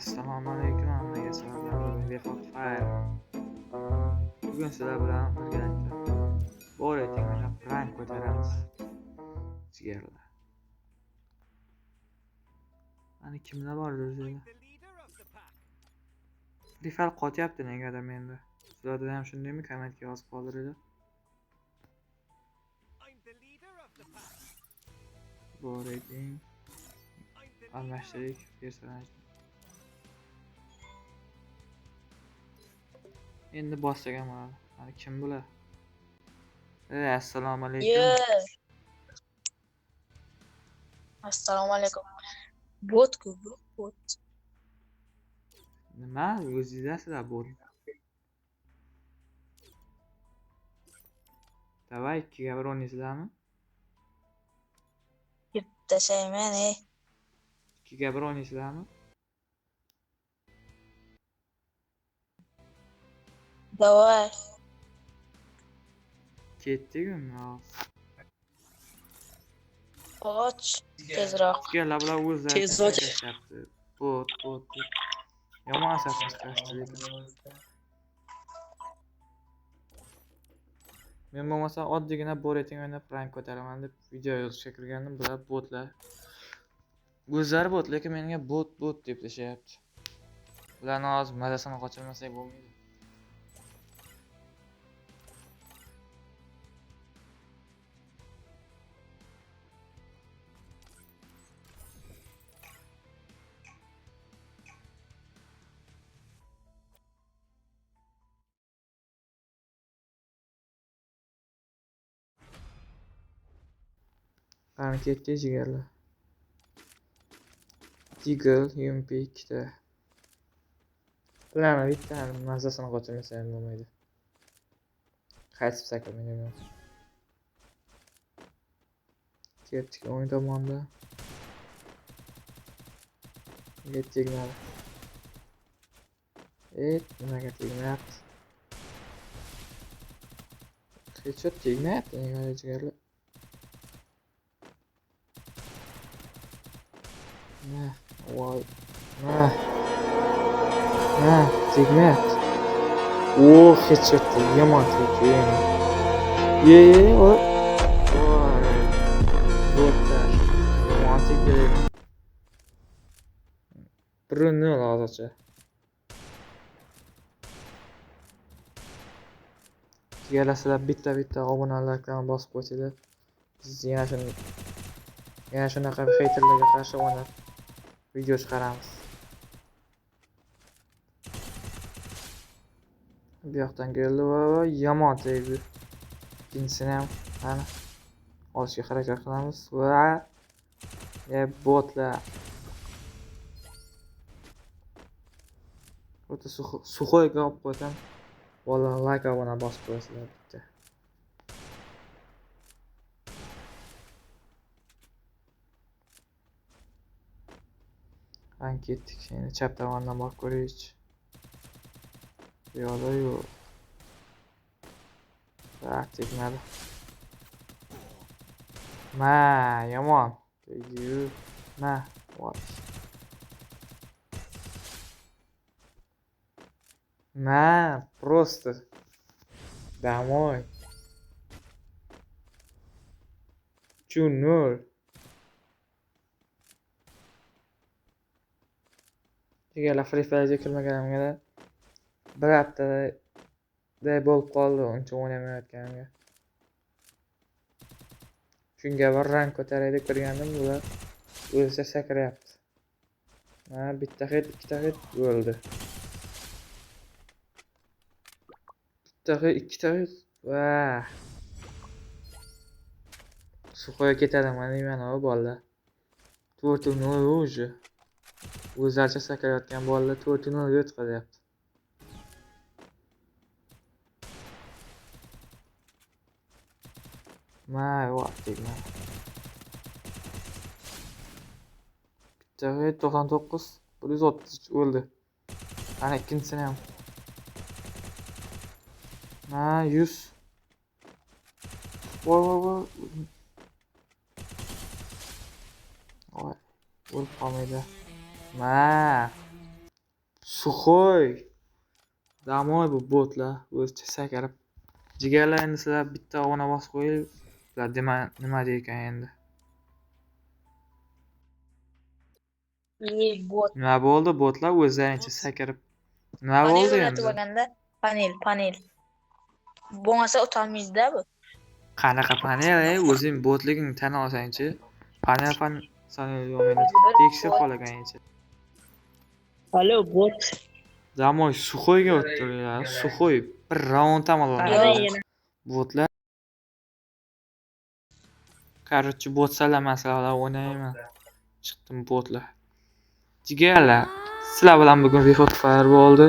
Assalomu alaykum hammaga, sizlar bilan Behod Fire. Bugun sizlar bilan birgalikda bu reytingda rank ko'taramiz. Jigarlar. Mana kimlar bor o'zida? Rifal qotyapti negadir menda. Sizlarda ham shundaymi? Kommentga yozib qoldiringlar. Bu reyting almashtirik personaj. Endi boshlagan mana. Mana kim bular? Assalomu alaykum. Assalomu alaykum. Bot-ku bu, bot. Nima? O'zingizlar bot. Davay 2ga 1 o'ynaysizlarmi? Tashayman, 2ga 1 o'ynaysizlarmi? Davay. Ketdik-mi? Och, tezroq. Jigarlar bular o'zlari Tezroq. tashlayapti. Bot. Yomon asablashyapti lekin. Men bo'lmasa oddiygina bu reyting o'ynab rank ko'taraman deb video yozishga kirgandim. Bular botlar. O'zlari bot, lekin menga bot deb tashlayapti. Ularni hozir mazasini qochirmasak bo'lmaydi. Qani ketdik jigarlar. Diggle, UMP 2 ta. Bularni bittani mazasini qochirmasa ham bo'lmaydi. Qaytib sakramayman. Ketdik o'ng tomonda. Tegmadi. Nimaga tegmayapti? Hech tegmayapti nega jigarlar? Voy. Tegmayapti. Headshot yomon tegdi. Voy. Botlar. Yomon tegdi. 1-0 hozircha. Jigarlar bitta obunalarni bosib qo'ysanglar, biz yana shunaqa haterlarga qarshi o'ynab video chiqaramiz. Bu yoqdan keldi va yomon tegdi. Ikkinchisini ham mana olishga harakat qilamiz va botlar. O'ta suxoyga olib qo'ysam, vallahi like obuna bosib qo'yasizlar bitta. Ben ketdik. Şimdi chap tomondan borib ko'raylik. Bu yoqda yo'q. Tegmadi. Yomon. Voy. Просто домой. Чунур. Jigarlar Free Fire'ga kirmaganimga bir haftaday bo'lib qoldi, uncha o'ynamayotganimga. Shunga bir rank ko'taray deb kirgandim, bular o'zlari sakrayapti. Bitta hit, ikkita hit o'ldi. Bitta hit, ikkita hit. Suxoyga ketadi, mana deyman, bolalar. 4-0 уже. O'zlaricha sakrayotgan bolalar 4-0 o'tkazayapti. Tegmadi. Bitta 99, 130 o'ldi. Ana ikkinchisini ham. 100. Voy. O'lib qolmaydi. Suxoy. Damoy bu botlar o'zicha sakarib. Jigarlarini sizlar bitta og'ona bosib qo'ying. Ular nima deykan endi. Bot. Nima bo'ldi? Botlar o'zlaricha sakarib. Nima Panel bo'ldi o'rnatib endi? olganda panel. Bo'lmasa o'tolmaydi-da bu. Qanaqa panel, o'zing botligingni tan olsang-chi. Panel sanayotganini tekshirib qolganingcha. Alo, bot. Damoy Suxoyga o'tdilar. Suxoy bir raund ham ololmadi. Botlar. Короче, bot salamaslar o'ynayman. Chiqdim botlar. Jigarlar, sizlar bilan bugun Refoot Fire bo'ldi.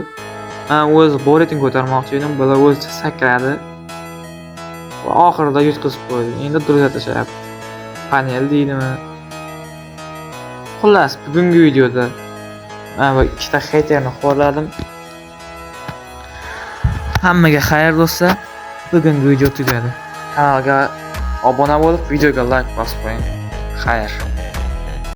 Men o'z boreting ko'tarmoqchi edim, bular o'zicha sakradi. Va oxirida yutqizib qo'ydi. Endi tuzatishayapti. Panel deydimi? Xullas, bugungi videoda men bu ikkita haterni xo'rladim. Hammaga xayr do'stlar. Bugungi video tugadi. Kanalga obuna bo'lib, videoga like bosib qo'ying. Xayr.